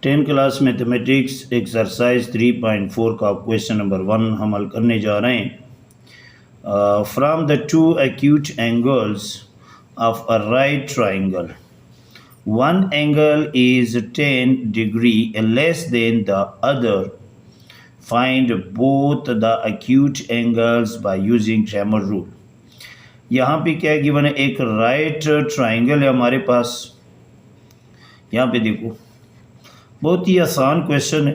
10 class mathematics exercise 3.4 का question number 1 हम हल करने जा रहे हैं। From the two acute angles of a right triangle one angle is 10 degree less than the other. Find both the acute angles by using Cramer rule. यहाँ पे क्या गिवन है, एक राइट ट्राइंगल है हमारे पास। यहाँ पे देखो बहुत ही आसान क्वेश्चन है,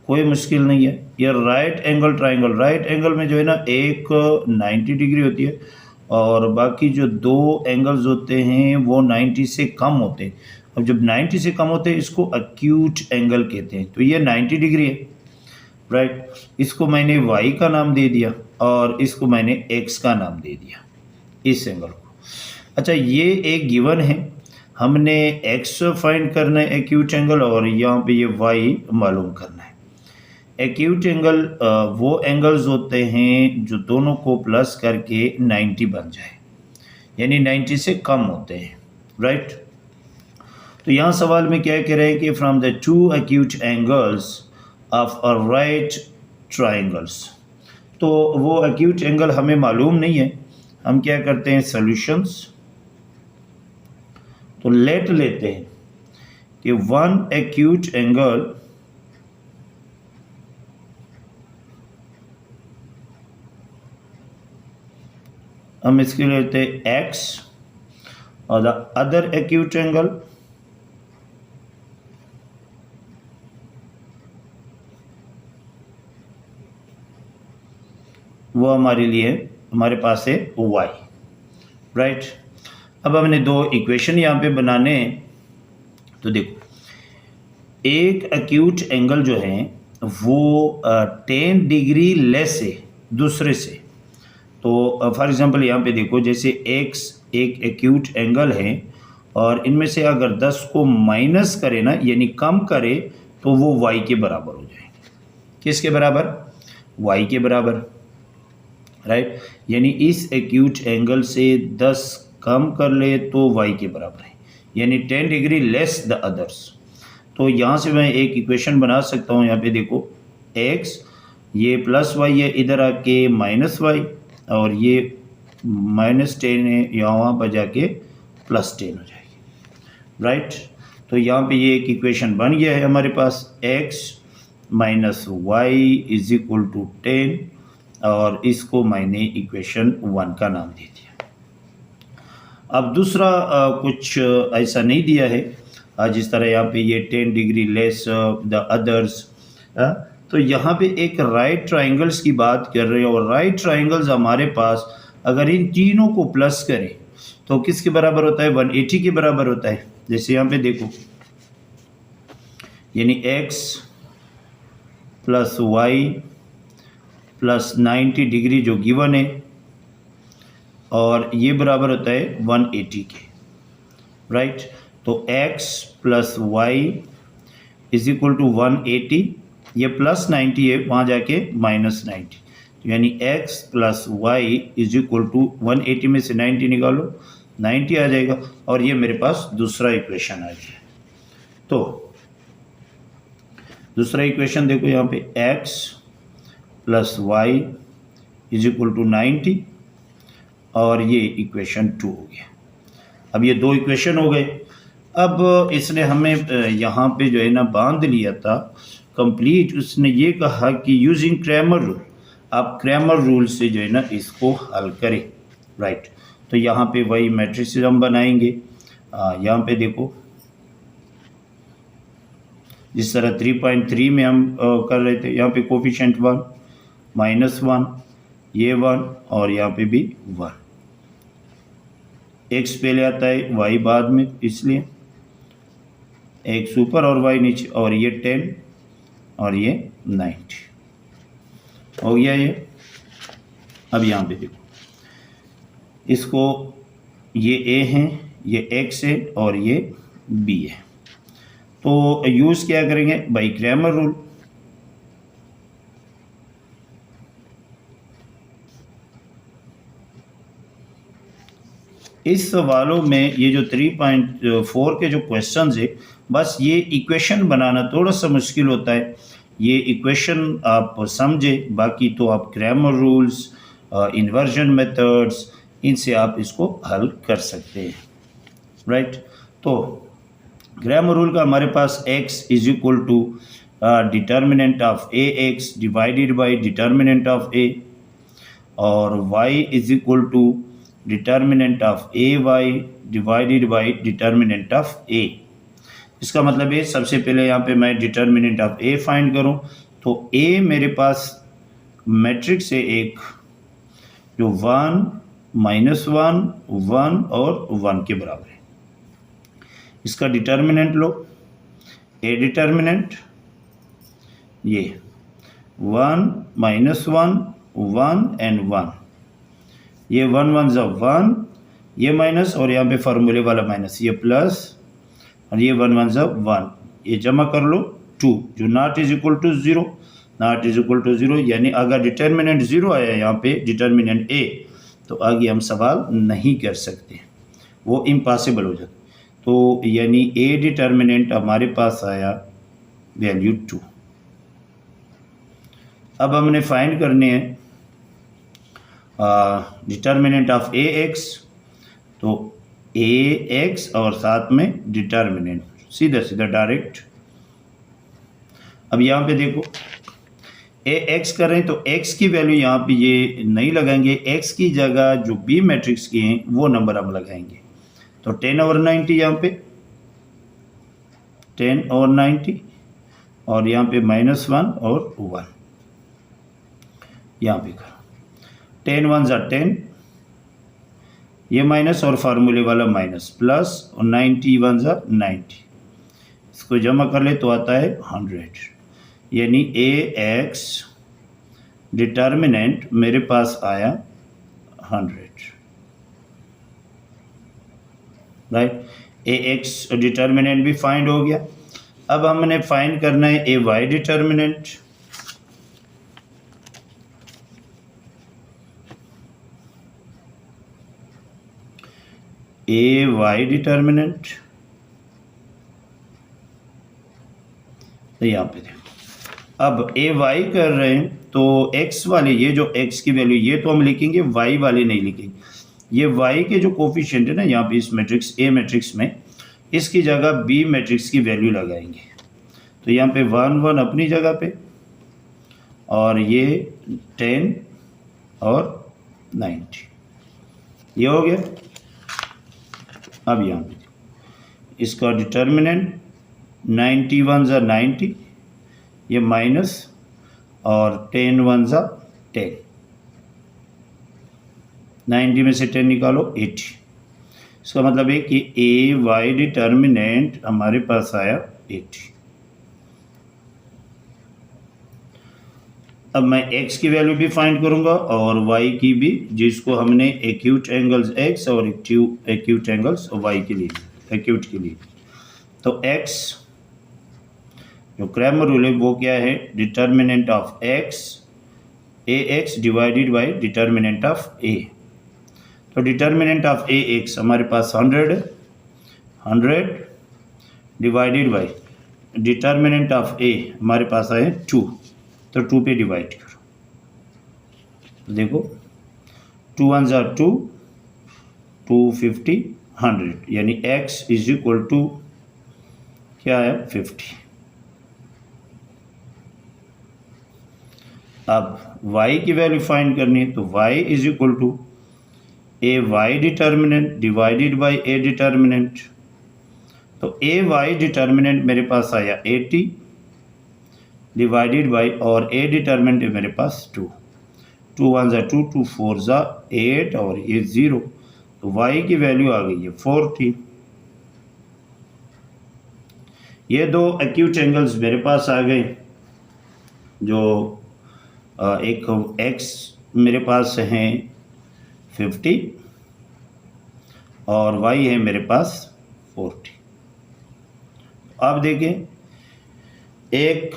कोई मुश्किल नहीं है। ये right angle triangle, right angle में जो है ना एक 90 डिग्री होती है और बाकी जो दो एंगल्स होते हैं वो 90 से कम होते हैं। अब जब 90 से कम होते हैं इसको एक्यूट एंगल कहते हैं। तो ये 90 डिग्री है, राइट। इसको मैंने y का नाम दे दिया और इसको मैंने x का नाम दे दिया, इस एंगल को। अच्छा, ये एक गिवन है, हमने x फाइंड करना है एक्यूट एंगल और यहाँ पे ये y मालूम करना है। एक्यूट एंगल वो एंगल्स होते हैं जो दोनों को प्लस करके 90 बन जाए, यानी 90 से कम होते हैं, राइट। तो यहाँ सवाल में क्या कह रहे हैं कि from the two acute angles of a right triangles. तो वो एक्यूट एंगल हमें मालूम नहीं है, हम क्या करते हैं सॉल्यूशंस। तो लेट लेते हैं कि वन एक्यूट एंगल हम इसके लिए लेते हैं x और द अदर एक्यूट एंगल वो हमारे लिए हमारे पास है y, राइट। अब हमने दो इक्वेशन यहाँ पे बनाने हैं। तो देखो, एक एक्यूट एंगल जो है वो 10 डिग्री लेस है दूसरे से। तो फॉर एग्जांपल यहाँ पे देखो, जैसे x एक एक्यूट एंगल है और इनमें से अगर 10 को माइनस करे ना, यानी कम करे, तो वो y के बराबर हो जाएंगे। किसके बराबर? y के बराबर, राइट। यानी इस एक्यूट एंगल से 10 कम कर ले तो y के बराबर है, यानी 10 डिग्री लेस द अदर्स। तो यहाँ से मैं एक इक्वेशन बना सकता हूँ। यहाँ पे देखो x ये प्लस y है, इधर आके माइनस y, और ये -10 है, यहाँ पर जाके +10 हो जाएगी, राइट। तो यहाँ पे ये एक इक्वेशन बन गया है हमारे पास, x minus y is equal to 10, और इसको मैंने इक्वेशन 1 का नाम दे दिया। अब दूसरा कुछ ऐसा नहीं दिया है, जिस तरह यहाँ पे ये 10 डिग्री लेस द अदर्स। तो यहाँ पे एक राइट ट्राइंगल्स की बात कर रहे हैं, और राइट ट्राइंगल्स हमारे पास अगर इन तीनों को प्लस करें तो किसके बराबर होता है? 180 के बराबर होता है। जैसे यहाँ पे देखो, यानी x plus y plus 90 degree जो गिवन है, और ये बराबर होता है 180 के, राइट। तो x plus y is equal to 180, ये प्लस 90 है, वहाँ जाके -90, यानी x plus y is equal to 180 में से 90 निकालो, 90 आ जाएगा, और ये मेरे पास दूसरा इक्वेशन आ गया। तो दूसरा इक्वेशन देखो, यहाँ पे x plus y is equal to 90, और ये इक्वेशन 2 हो गया। अब ये दो इक्वेशन हो गए। अब इसने हमें यहाँ पे जो है ना बांध लिया था कंप्लीट। उसने ये कहा कि यूजिंग क्रैमर रूल, आप क्रैमर रूल से जो है ना इसको हल करें, राइट। तो यहाँ पे वही मैट्रिक्स हम बनाएंगे। यहाँ पे देखो, जिस तरह 3.3 में हम कर रहे थे, यहाँ पे कोफिशिएंट 1 -1, ये 1, और यहाँ पे भी 1। x पहले आता है, y बाद में, इसलिए x ऊपर और y नीचे, और ये 10 और ये 90 हो गया ये। अब यहाँ पे देखो, इसको ये a है, ये x है, और ये b है। तो यूज़ क्या करेंगे? By Cramer rule. इस सवालों में ये जो 3.4 के जो क्वेश्चंस है, बस ये इक्वेशन बनाना थोड़ा सा मुश्किल होता है। ये इक्वेशन आप समझे, बाकी तो आप ग्रामर रूल्स, इन्वर्जन मेथड्स, इनसे आप इसको हल कर सकते हैं, राइट। तो ग्रामर रूल का हमारे पास x is equal to determinant of A x divided by determinant of A, और y is equal to determinant of A y divided by determinant of A. इसका मतलब है सबसे पहले यहाँ पे मैं डिटर्मिनेंट ऑफ ए फाइंड करूँ, तो a मेरे पास मैट्रिक्स है एक जो 1 -1 1 और 1 के बराबर है। इसका डिटर्मिनेंट लो, ए डिटर्मिनेंट ये 1 -1 1 एंड 1, ये 1 1 ज़ा 1, ये माइनस और यहाँ पे फार्मूले वाला माइनस, ये प्लस और ये 1 1 ज़ा 1, ये जमा कर लो 2, जो not is equal to 0, not is equal to 0, यानी अगर डिटर्मिनेंट 0 आया यहाँ पे डिटर्मिनेंट ए, तो आगे हम सवाल नहीं कर सकते, वो इम्पॉसिबल हो जाता। तो यानी ए डिटर्मिनेंट हमारे पास आया वैल्यू 2। अब हमने फाइंड करने हैं डिटर्मिनेंट ऑफ ए एक्स, तो ए एक्स और साथ में डिटर्मिनेंट, सीधा सीधा डायरेक्ट। अब यहाँ पे देखो ए एक्स कर रहे हैं, तो एक्स की वैल्यू यहाँ पे ये नहीं लगाएंगे, एक्स की जगह जो बी मैट्रिक्स की हैं वो नंबर हम लगाएंगे। तो 10/90 यहाँ पे 10/90, और यहाँ पे -1 और 1, यहाँ पे करो 10 1 ज़ा 10, ये माइनस और फार्मूले वाला माइनस प्लस, और 90 1 ज़ा 90, इसको जमा कर ले तो आता है 100, यानी ए एक्स डिटर्मिनेंट मेरे पास आया 100, राइट। ए एक्स डिटर्मिनेंट भी फाइंड हो गया। अब हमने फाइंड करना है ए वाई डिटर्मिनेंट। ए वाई डिटर्मिनेंट, तो यहाँ पे देखो, अब ए वाई कर रहे हैं तो एक्स वाले, ये जो एक्स की वैल्यू ये तो हम लिखेंगे, वाई वाले नहीं लिखेंगे। ये वाई के जो कोफिशिएंट है ना यहाँ पे इस मैट्रिक्स ए मैट्रिक्स में, इसकी जगह बी मैट्रिक्स की वैल्यू लगाएंगे। तो यहाँ पे 1 1 अपनी जगह पे, और ये 10 और 90, ये हो गया। अब यहाँ पे इसका डिटर्मिनेंट 90 1 ज़ा 90, ये माइनस, और 10 1 ज़ा 10, 90 में से 10 निकालो 80। इसका मतलब है कि ए वाई डिटर्मिनेंट हमारे पास आया 80। अब मैं x की वैल्यू भी फाइंड करूंगा और y की भी, जिसको हमने एक्यूट एंगल्स x और एक्यूट एंगल्स y के लिए, एक्यूट के लिए। तो x जो क्रैमर रूल है वो क्या है, determinant of x A x divided by determinant of a। तो डिटर्मिनेंट ऑफ ए एक्स हमारे पास 100 divided by determinant of a हमारे पास आए 2, तो 2 पे डिवाइड करो, तो देखो 2 1 ज़ा 2, 250 100, यानी x इज इक्वल टू क्या है 50। अब y की वैल्यू फाइंड करनी है, तो y is equal to A y determinant divided by A determinant. तो ए वाई डिटर्मिनेंट मेरे पास आया 80 डिवाइडेड बाई, और ए डिटर्मिनेंट है मेरे पास 2, 2 1 ज़ा 2, 2 4 ज़ा 8, और ये 0, तो y की वैल्यू आ गई है 40। ये दो एक्यूट एंगल्स मेरे पास आ गए, जो एक x मेरे पास हैं 50 और y है मेरे पास 40। आप देखें एक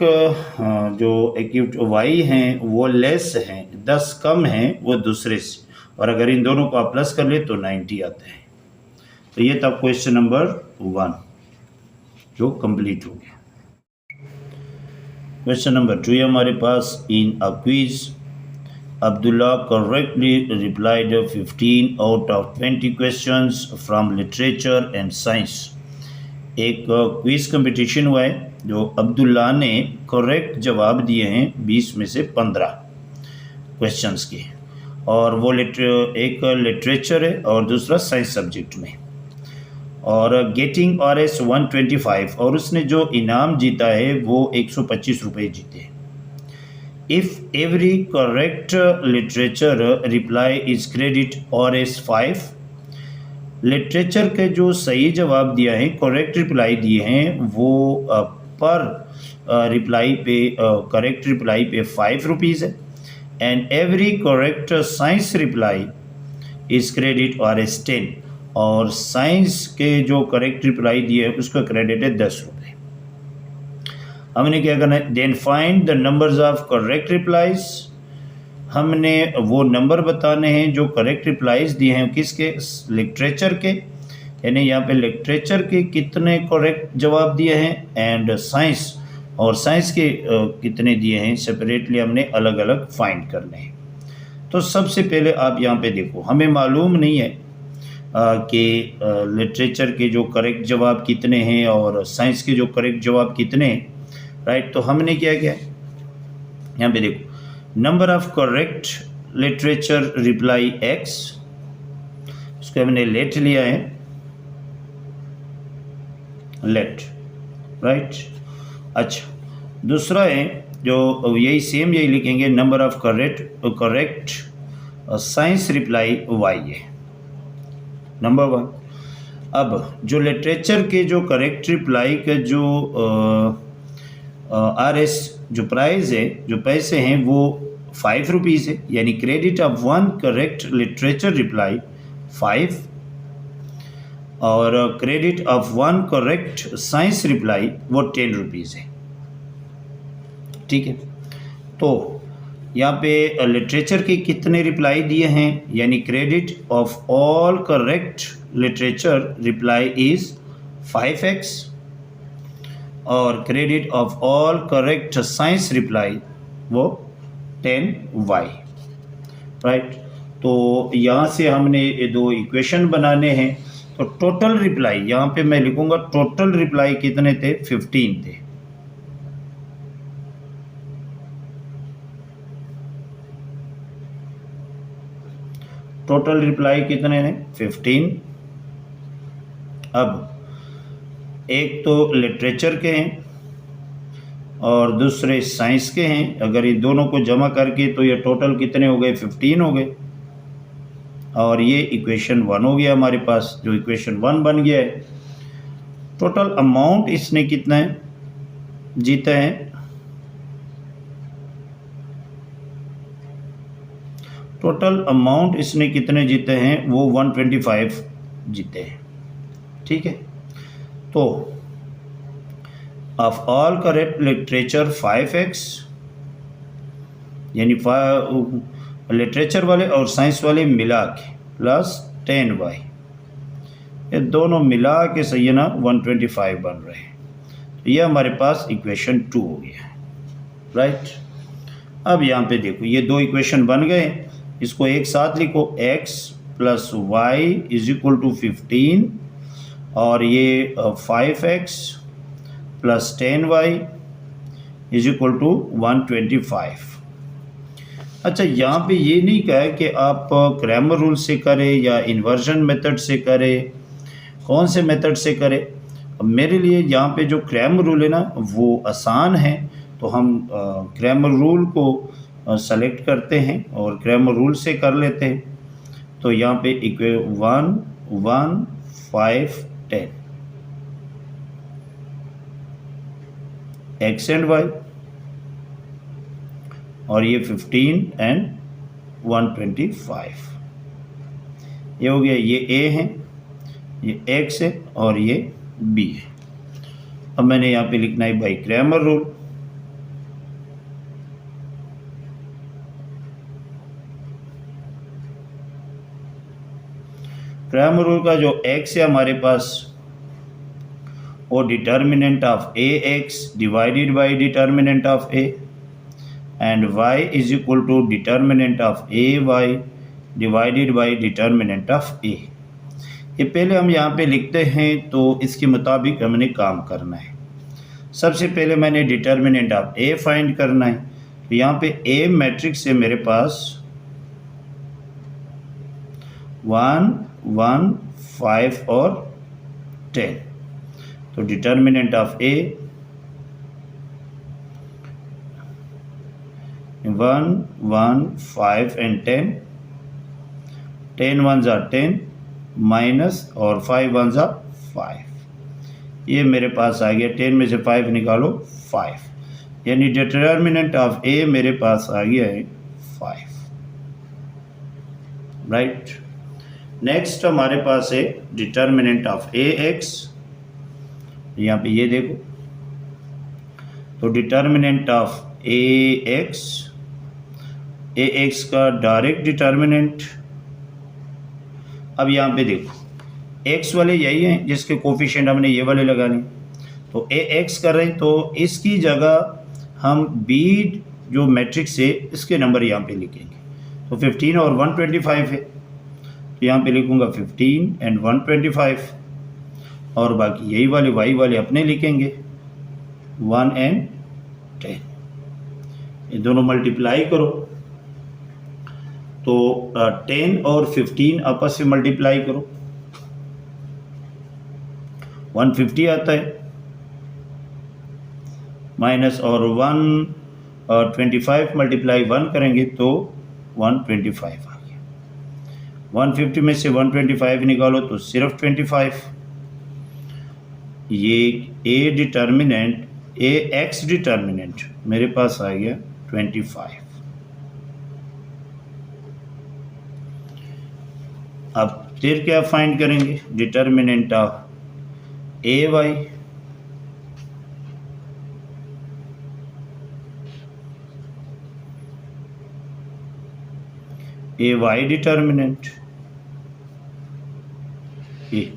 जो एक्यूट y हैं वो लेस हैं, 10 कम हैं वो दूसरे से, और अगर इन दोनों को आप प्लस कर ले तो 90 आता है। तो ये था क्वेश्चन नंबर 1 जो कंप्लीट हो गया। क्वेश्चन नंबर 2 है हमारे पास। In a quiz Abdullah correctly replied 15 out of 20 questions from literature and science। एक क्विज कंपटीशन हुआ है जो अब्दुल्ला ने करेक्ट जवाब दिए हैं 20 में से 15 क्वेश्चंस के, और वो एक लिटरेचर है और दूसरा साइंस सब्जेक्ट में, और गेटिंग RS 125, और उसने जो इनाम जीता है वो 125 रुपये जीते। If every correct literature reply is credit RS 5। Literature के जो सही जवाब दिया है, करेक्ट रिप्लाई दिए हैं, वो पर रिप्लाई पे करेक्ट रिप्लाई पे 5 रुपीज़ है। And every correct science reply is credit RS 10, और साइंस के जो करेक्ट रिप्लाई दिए है उसका क्रेडिट है 10 रुपये। हमने क्या करना है, then find the numbers of correct replies. हमने वो नंबर बताने हैं जो करेक्ट रिप्लाईज दिए हैं, किसके, लिटरेचर के, यानी यहाँ पे लिटरेचर के कितने करेक्ट जवाब दिए हैं, एंड साइंस, और साइंस के कितने दिए हैं, सेपरेटली हमने अलग अलग फाइंड करने हैं। तो सबसे पहले आप यहाँ पे देखो, हमें मालूम नहीं है कि लिटरेचर के जो करेक्ट जवाब कितने हैं और साइंस के जो करेक्ट जवाब कितने हैं, राइट। तो हमने क्या किया, यहाँ पे देखो, number of correct literature reply X, उसको हमने लेट लिया है, लेट, राइट। अच्छा, दूसरा है जो यही सेम यही लिखेंगे, number of correct science reply Y है, नंबर 1। अब जो लिटरेचर के जो करेक्ट रिप्लाई का जो RS जो प्राइस है, जो पैसे हैं, वो 5 रुपीज़ है, यानी credit of 1 correct literature reply 5, और credit of 1 correct science reply वो 10 रुपीज़ है, ठीक है। तो यहाँ पे लिटरेचर के कितने रिप्लाई दिए हैं, यानी credit of all correct literature reply is 5X, और credit of all correct science reply वो 10Y, राइट। तो यहाँ से हमने ये दो इक्वेशन बनाने हैं। तो टोटल रिप्लाई यहाँ पे मैं लिखूंगा, टोटल रिप्लाई कितने थे, 15 थे। टोटल रिप्लाई कितने हैं, 15। अब एक तो लिटरेचर के हैं और दूसरे साइंस के हैं, अगर ये दोनों को जमा करके तो ये टोटल कितने हो गए, 15 हो गए, और ये इक्वेशन 1 हो गया हमारे पास, जो इक्वेशन 1 बन गया है। टोटल अमाउंट इसने कितना है, जीता है, टोटल अमाउंट इसने कितने जीते हैं, वो 125 जीते हैं, ठीक है। तो of all correct literature 5X, यानी लिटरेचर वाले और साइंस वाले मिला के प्लस 10Y, ये दोनों मिला के सही है ना 125 बन रहे हैं। तो ये हमारे पास इक्वेशन 2 हो गया है, राइट। अब यहाँ पे देखो, ये दो इक्वेशन बन गए, इसको एक साथ लिखो, x plus y is equal to 15, और ये 5X plus 10Y is equal to 125। अच्छा, यहाँ पे ये नहीं कहा है कि आप क्रैमर रूल से करें या इन्वर्जन मेथड से करें, कौन से मेथड से करें। मेरे लिए यहाँ पे जो क्रैमर रूल है ना वो आसान है, तो हम क्रैमर रूल को सेलेक्ट करते हैं और क्रैमर रूल से कर लेते हैं। तो यहाँ पे 1 1 5 10 x एंड y, और ये 15 एंड 125, ये हो गया, ये a है, ये x है और ये b है। अब मैंने यहाँ पे लिखना है by Cramer rule. Cramer rule का जो x है हमारे पास वो determinant of A x divided by determinant of A and y is equal to determinant of A y divided by determinant of A. ये पहले हम यहाँ पे लिखते हैं तो इसके मुताबिक हमने काम करना है। सबसे पहले मैंने डिटर्मिनेंट ऑफ ए फाइंड करना है, तो यहाँ पे ए मैट्रिक्स है मेरे पास 1 1 5 और 10। तो determinant of A 1 1 5 and 10, 10 1s are 10 minus और 5 1s are 5। ये मेरे पास आ गया, 10 में से 5 निकालो 5, यानी डिटर्मिनेंट ऑफ ए मेरे पास आ गया है 5। राइट, नेक्स्ट हमारे पास है डिटर्मिनेंट ऑफ ए एक्स। यहाँ पे ये देखो, तो डिटर्मिनेंट ऑफ ए एक्स का डायरेक्ट डिटर्मिनेंट। अब यहाँ पे देखो एक्स वाले यही हैं जिसके कोफिशिएंट हमने ये वाले लगाने, तो ए एक्स कर रहे हैं तो इसकी जगह हम बी जो मैट्रिक्स है इसके नंबर यहाँ पे लिखेंगे। तो 15 और 125 है, तो यहाँ पे लिखूँगा 15 एंड 125, और बाकी यही वाले वाई वाले अपने लिखेंगे 1 एंड 10। ये दोनों मल्टीप्लाई करो तो 10 और 15 आपस में मल्टीप्लाई करो, 150 आता है, माइनस और 125 मल्टीप्लाई 1 करेंगे तो 125 आ गया। 150 में से 125 निकालो तो सिर्फ 25। ये ए डिटर्मिनेंट ए एक्स डिटर्मिनेंट मेरे पास आ गया 25। अब फिर क्या फाइंड करेंगे, determinant of A y. A y determinant A.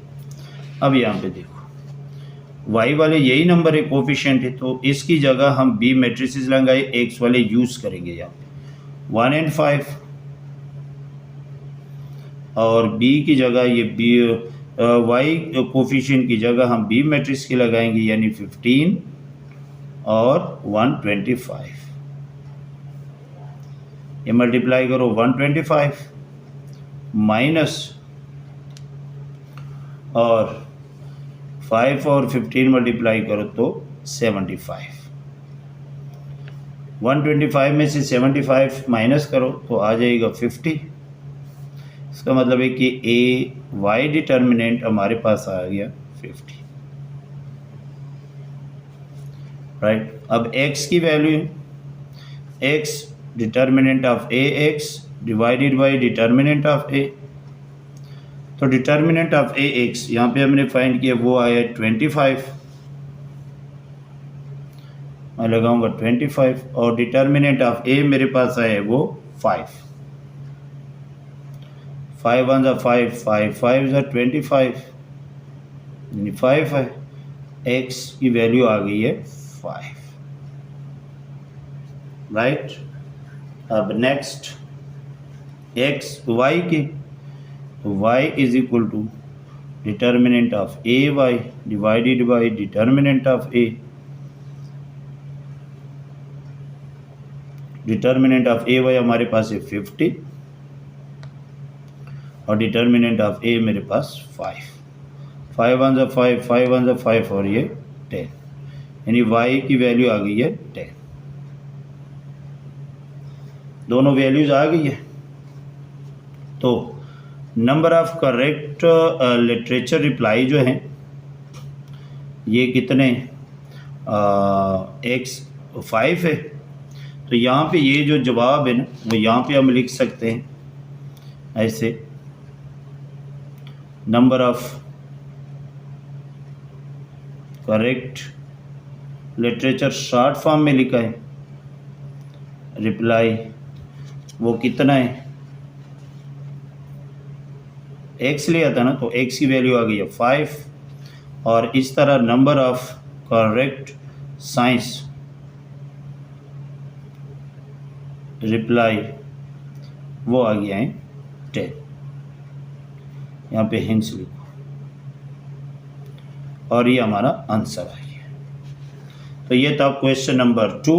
अब यहाँ पे देखो वाई वाले यही नंबर है, कोफिशिएंट है, तो इसकी जगह हम बी मैट्रिसेस लगाए, एक्स वाले यूज करेंगे यहाँ पे 1 एंड 5, और बी की जगह ये बी वाई कोफिशिएंट की जगह हम बी मैट्रिक्स की लगाएंगे, यानी 15 और 125। ये मल्टीप्लाई करो 125 माइनस और 5 और 15 मल्टीप्लाई करो तो 75। 125 में से 75 माइनस करो तो आ जाएगा 50। इसका मतलब है कि ए वाई डिटर्मिनेंट हमारे पास आ गया 50। राइट, अब x की value x determinant of A x divided by determinant of A. तो डिटर्मिनेंट ऑफ ए एक्स यहाँ पे हमने फाइंड किया, वो आया 25, मैं लगाऊंगा 25, और डिटर्मिनेंट ऑफ ए मेरे पास आया वो 5। 5 1 जा 5, 5 5 जा 25, यानी 5 है। x की वैल्यू आ गई है 5। राइट, अब नेक्स्ट x y की, तो y is equal to determinant of A y divided by determinant of A. Determinant of A y हमारे पास है 50 और डिटर्मिनेंट ऑफ ए मेरे पास 5। 5 1 जा 5, 5 1 जा 5 और ये 10, यानी y की वैल्यू आ गई है 10। दोनों वैल्यूज आ गई है। तो number of correct literature reply जो हैं ये कितने x 5 है, तो यहाँ पे ये जो जवाब है ना वो यहाँ पे हम लिख सकते हैं ऐसे, number of correct literature short form में लिखा है, रिप्लाई वो कितना है x लिया था ना, तो x की वैल्यू आ गई है 5, और इस तरह number of correct science reply वो आ गया है 10। यहाँ पे हिंट्स लिखो और ये हमारा आंसर आ गया। तो ये था क्वेश्चन नंबर 2।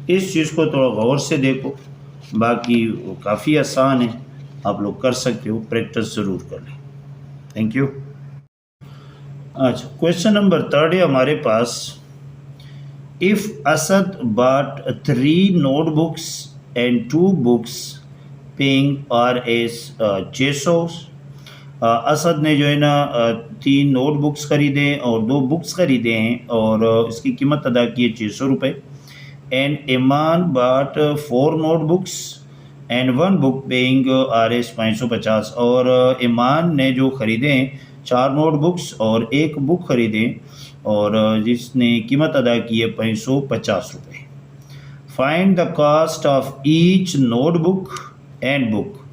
इस चीज़ को थोड़ा गौर से देखो, बाकी काफ़ी आसान है, आप लोग कर सकते हो, प्रैक्टिस ज़रूर कर लें। Thank you. अच्छा, क्वेश्चन नंबर 3 है हमारे पास। इफ़ असद बाट 3 notebooks and 2 books paying Rs 600। Asad ने जो है ना 3 नोटबुक्स ख़रीदे और 2 बुक्स ख़रीदे हैं और इसकी कीमत अदा की है 600 रुपये। एंड ईमान बाट 4 notebooks and 1 book paying Rs 550। और ईमान ने जो ख़रीदे हैं 4 नोटबुक्स और 1 बुक ख़रीदे और जिसने कीमत अदा की है 550 रुपये। Find the cost of each notebook and book.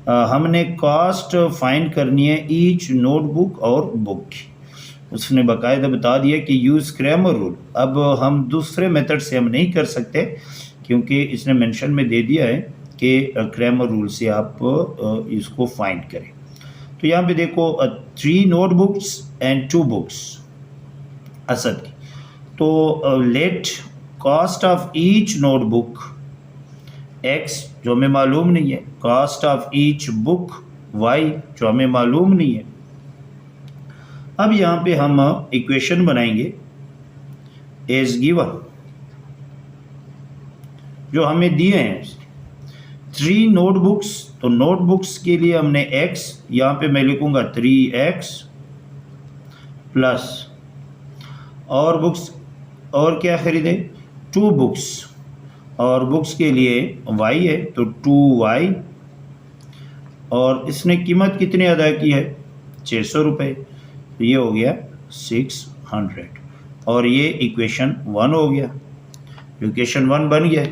हमने कॉस्ट फाइंड करनी है ईच नोटबुक और बुक की। उसने बाकायदा बता दिया कि यूज़ क्रैमर रूल। अब हम दूसरे मेथड से हम नहीं कर सकते क्योंकि इसने मेंशन में दे दिया है कि क्रैमर रूल से आप इसको फाइंड करें। तो यहाँ पे देखो 3 नोटबुक्स एंड 2 बुक्स असद की। तो let cost of each notebook x जो हमें मालूम नहीं है, cost of each book y जो हमें मालूम नहीं है। अब यहाँ पे हम इक्वेशन बनाएंगे एज गिवन जो हमें दिए हैं। 3 नोटबुक्स, तो नोटबुक्स के लिए हमने x, यहाँ पे मैं लिखूँगा 3x प्लस, और बुक्स और क्या खरीदे 2 बुक्स, और बुक्स के लिए y है तो 2y, और इसने कीमत कितनी अदा की है 600 रुपये, तो ये हो गया 600 और ये इक्वेशन 1 हो गया। इक्वेशन 1 बन गया।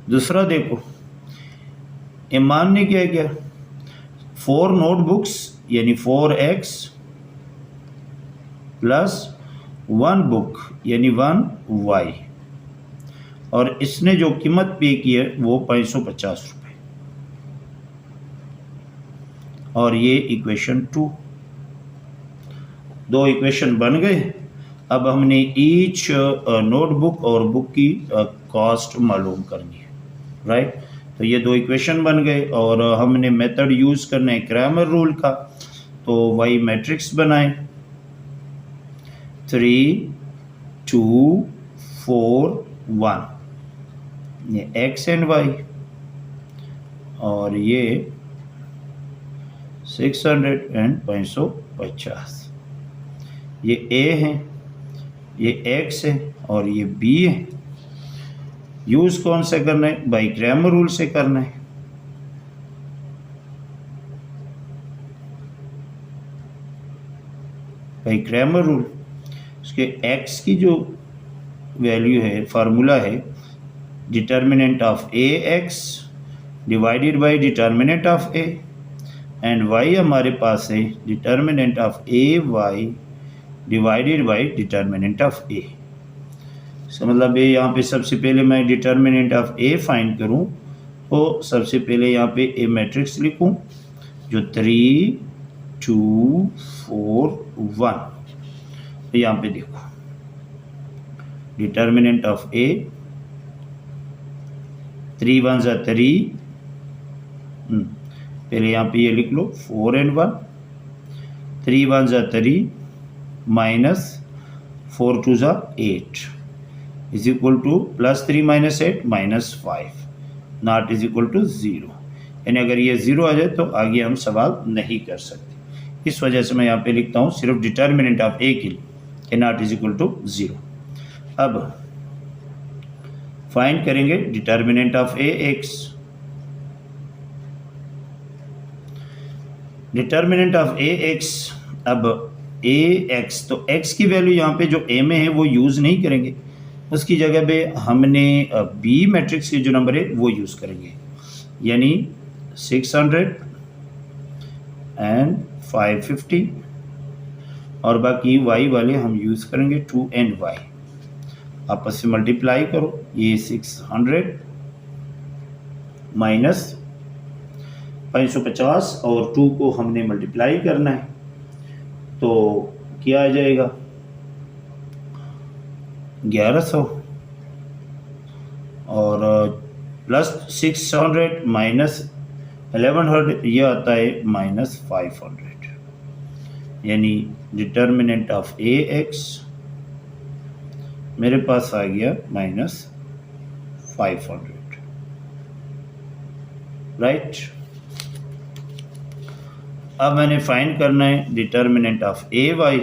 दूसरा देखो, ईमान ने क्या किया 4 नोटबुक्स यानी 4x प्लस 1 बुक यानी 1y, और इसने जो कीमत पे की है वो 550 रुपये, और ये इक्वेशन 2। 2 इक्वेशन बन गए। अब हमने ईच नोटबुक और बुक की कॉस्ट मालूम करनी है, राइट। तो ये 2 इक्वेशन बन गए और हमने मेथड यूज़ करना है क्रैमर रूल का। तो y मैट्रिक्स बनाएं 3 2 4 1, ये x एंड y, और ये 600 एंड 550। ये a है, ये x है और ये b है। यूज़ कौन से करना है, बाई क्रैमर रूल से करना है। बाई क्रैमर रूल इसके x की जो वैल्यू है, फार्मूला है determinant of ax divided by determinant of a, and y हमारे पास है determinant of ay divided by determinant of a। इसका मतलब ये यहाँ पे सबसे पहले मैं डिटर्मिनेंट ऑफ a फाइंड करूँ तो सबसे पहले यहाँ पे a मैट्रिक्स लिखूँ जो 3 2 4 1। तो यहाँ पे देखो डिटर्मिनेंट ऑफ a 3 1 ज़ा 3, पहले यहाँ पे ये लिख लो 4 एंड 1, 3 1 ज़ा 3 माइनस 4 2 ज़ा 8 is equal to plus 3 minus 8 minus 5 not is equal to 0। यानी अगर ये 0 आ जाए तो आगे हम सवाल नहीं कर सकते। इस वजह से मैं यहाँ पे लिखता हूँ सिर्फ डिटर्मिनेंट ऑफ a के लिए कि नॉट इज इक्वल टू 0। अब फाइंड करेंगे determinant of ax। Determinant of ax, अब ax, तो x की वैल्यू यहाँ पे जो a में है वो यूज़ नहीं करेंगे, उसकी जगह पे हमने b मैट्रिक्स के जो नंबर है वो यूज़ करेंगे, यानी 600 एंड 550 और बाकी y वाले हम यूज़ करेंगे 2 एंड y। आपस में मल्टीप्लाई करो, ये 600 माइनस 550 और 2 को हमने मल्टीप्लाई करना है, तो क्या आ जाएगा 1100 और प्लस 600 माइनस 1100 यह आता है -500, यानी डिटर्मिनेंट ऑफ ए एक्स मेरे पास आ गया -500, राइट। अब मैंने फाइंड करना है डिटर्मिनेंट ऑफ ए वाई।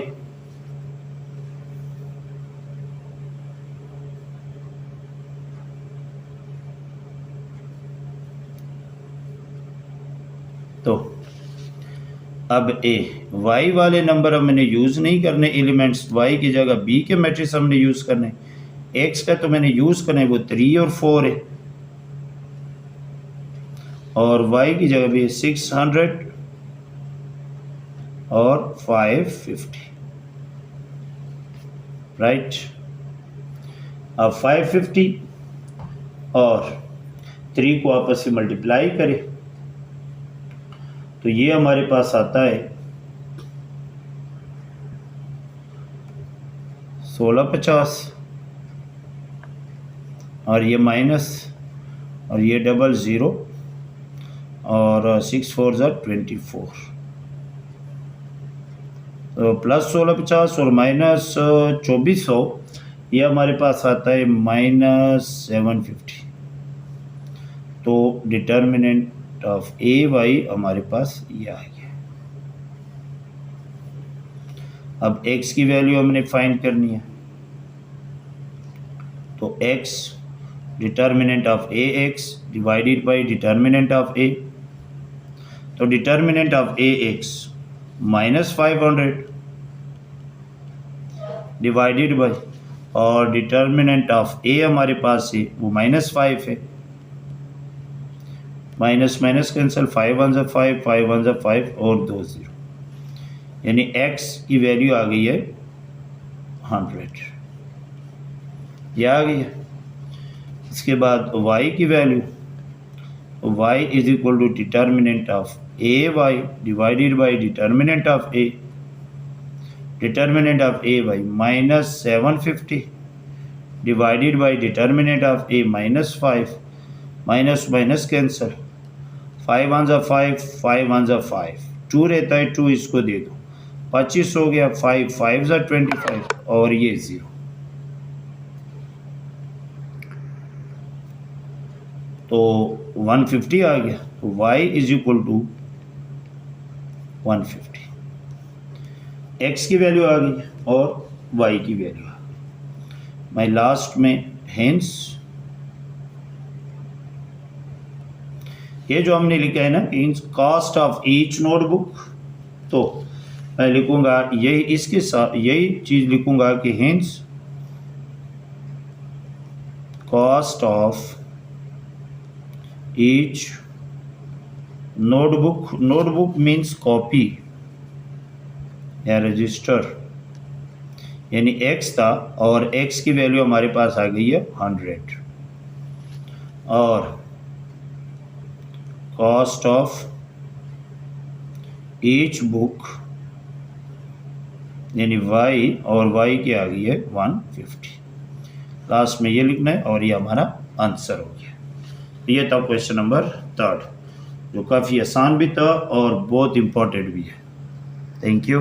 तो अब वाई वाले नंबर अब मैंने यूज़ नहीं करने, एलिमेंट्स वाई की जगह बी के मैट्रिक्स हमने यूज़ करने। एक्स का तो मैंने यूज़ करना है, वो 3 और 4 है, और वाई की जगह भी 600 और 550, राइट। अब 550 और 3 को आपस में मल्टीप्लाई करें तो ये हमारे पास आता है 1650 और ये माइनस और ये 00 और 6 4 24, तो प्लस 1650 और माइनस 2400, ये हमारे पास आता है -750। तो डिटर्मिनेंट ऑफ ए वाई हमारे पास ये आ गया। अब x की वैल्यू हमने फाइंड करनी है, तो x determinant of A x divided by determinant of A, तो determinant of A x -500 divided by, और डिटर्मिनेंट ऑफ ए हमारे पास है वो -5 है, माइनस माइनस कैंसिल, 5 1 5 5 1 5 और 2 0, यानी x की वैल्यू आ गई है 100, यह आ गई है। इसके बाद y की value, y is equal to determinant of A y divided by determinant of A, determinant of A y -750 divided by determinant of A -5, minus minus cancel, 5 1 5 5 1 5, 2 रहता है 2 इसको दे दो, 25 हो गया, 5 5 25 और ये 0। तो 150 आ गया, तो y is equal to 150, x की वैल्यू आ गई और y की वैल्यू आ गई। मैं लास्ट में हेंस ये जो हमने लिखा है ना, means cost of each notebook, तो मैं लिखूंगा यही, इसके साथ यही चीज़ लिखूंगा कि hence cost of each notebook, notebook means copy या रजिस्टर, यानी x था और x की वैल्यू हमारे पास आ गई है 100, और कॉस्ट ऑफ ईच बुक यानी y, और y की आ गई है 150। लास्ट में ये लिखना है और ये हमारा आंसर हो गया। ये था क्वेश्चन नंबर 3, जो काफ़ी आसान भी था और बहुत इम्पोर्टेंट भी है। Thank you.